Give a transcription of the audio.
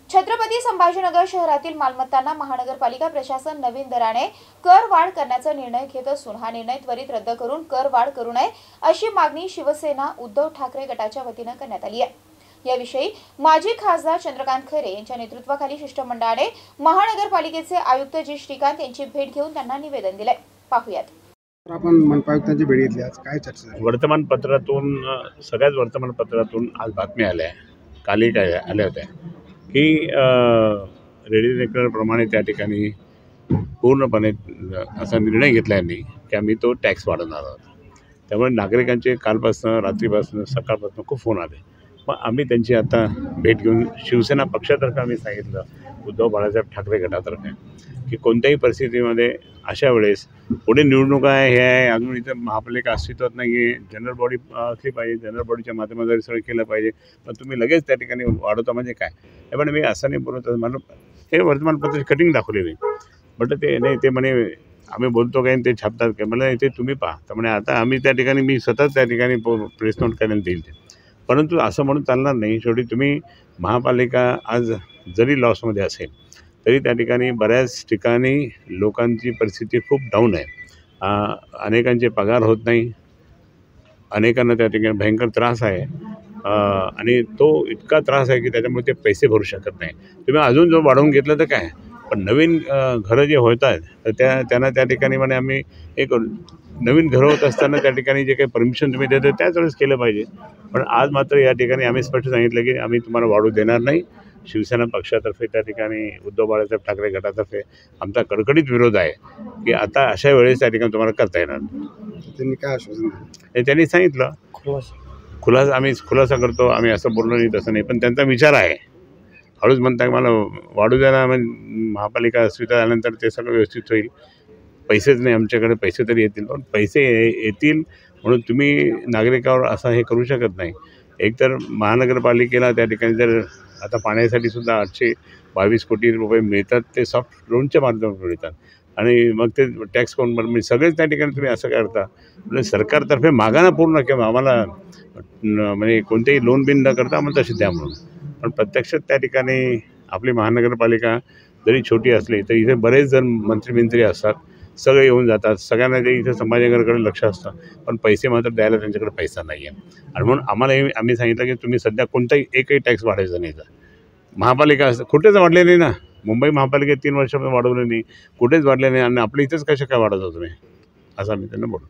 छत्रपती संभाजीनगर शहरातील मालमत्तांना महानगरपालिका प्रशासन नवीन दराने कर वाढ करण्याचा निर्णय घेत असून हा निर्णय त्वरित रद्द करून कर वाढ करू नये अशी मागणी शिवसेना उद्धव ठाकरे गटाच्या वतीने करण्यात आली आहे। याविषयी माजी खासदार चंद्रकांत खैरे यांच्या नेतृत्वाखाली शिष्टमंडळाने महानगरपालिकेचे आयुक्त जी श्रीकांत यांची भेट घेऊन त्यांना निवेदन दिले। पाहूयात। आपण मनपायुक्तांची भेट घेतली, आज काय चर्चा झाली? वर्तमानपत्रातून सगळ्याच वर्तमानपत्रातून आज बातम्या आल्या, कालही काय आल्या होत्या की रेडिओप्रमाणे त्या ठिकाणी पूर्णपणे असा निर्णय घेतला यांनी की आम्ही तो टॅक्स वाढवणार आहोत। त्यामुळे नागरिकांचे कालपासून रात्रीपासून सकाळपासून खूप फोन आले। मग आम्ही त्यांची आता भेट घेऊन शिवसेना पक्षातर्फे आम्ही सांगितलं उद्धव बाळासाहेब ठाकरे गटातर्फे की कोणत्याही परिस्थितीमध्ये अशा वेळेस पुढे निवडणुका आहे, हे आहे, अजून इथं महापालिका अस्तित्वात नाही आहे, जनरल बॉडी असली पाहिजे, जनरल बॉडीच्या माध्यमाद्वारे सगळं केलं पाहिजे, पण तुम्ही लगेच त्या ठिकाणी वाढवता म्हणजे काय? हे पण मी असं नाही बोलत, मला हे वर्तमानपत्राची कटिंग दाखवलेली म्हटलं ते नाही, ते म्हणे आम्ही बोलतो काय ते छापतात काय, मला ते तुम्ही पहा। तर म्हणे आता आम्ही त्या ठिकाणी मी सतत त्या ठिकाणी प्रेस नोट करायला देईल ते, परंतु असं म्हणून चालणार नाही। शेवटी तुम्ही महापालिका आज जरी लॉसमध्ये असेल तरी त्या ठिकाणी बऱ्याच ठिकाणी लोकांची परिस्थिती खूप डाऊन आहे, अनेकांचे पगार होत नाही, अनेकांना त्या ठिकाणी भयंकर त्रास आहे आणि तो इतका त्रास आहे की त्याच्यामुळे ते पैसे भरू शकत नाही। तुम्ही अजून जो वाढवून घेतलं तर काय, पण नवीन घरं जे होत आहेत तर त्यांना त्या ठिकाणी म्हणे आम्ही एक नवीन घरं होत असताना त्या ठिकाणी जे काही परमिशन तुम्ही देतो त्याच वेळेस केलं पाहिजे। पण आज मात्र या ठिकाणी आम्ही स्पष्ट सांगितलं की आम्ही तुम्हाला वाढू देणार नाही। शिवसेना पक्षातर्फे त्या ठिकाणी उद्धव बाळासाहेब ठाकरे गटातर्फे आमचा कडकडीत विरोध आहे की आता अशा वेळेस त्या ठिकाणी तुम्हाला करता येणार नाही। त्यांनी काय आश्वासन दिलं? हे त्यांनी सांगितलं आम्ही खुलासा करतो, आम्ही असं बोललो नाही तसं नाही, पण त्यांचा विचार आहे। हळूच म्हणता मला वाढू द्या ना, महापालिका अस्तित्वात आल्यानंतर ते सगळं व्यवस्थित होईल। पैसेच नाही आमच्याकडे, पैसे तरी येतील, पण पैसे येतील म्हणून तुम्ही नागरिकावर असं हे करू शकत नाही। एकतर महानगरपालिकेला त्या ठिकाणी जर आता पाण्यासाठी सुद्धा 822 कोटी रुपये मिळतात, ते सॉफ्ट लोनच्या माध्यमातून मिळतात आणि मग ते टॅक्स कोण म्हणजे सगळेच त्या ठिकाणी तुम्ही असं करता। म्हणजे सरकारतर्फे मागा ना पूर्ण किंवा आम्हाला म्हणजे कोणतेही लोन बिन न करता आम्हाला तशी द्या म्हणून, पण प्रत्यक्षात त्या ठिकाणी आपली महानगरपालिका जरी छोटी असली तरी इथे बरेच जण मंत्री असतात, सगळे येऊन जातात, सगळ्यांना ते इथे संभाजीनगरकडे लक्ष असतं, पण पैसे मात्र द्यायला त्यांच्याकडे पैसा नाही आहे। आणि म्हणून आम्ही सांगितलं की तुम्ही सध्या कोणताही एकही टॅक्स वाढायचा नाही। तर महापालिका कुठेच वाढले नाही ना, मुंबई महापालिकेत 3 वर्षामध्ये वाढवले नाही, कुठेच वाढले नाही, आणि आपल्या इथेच कशा काय वाढवता तुम्ही, असं आम्ही त्यांना बोलतो।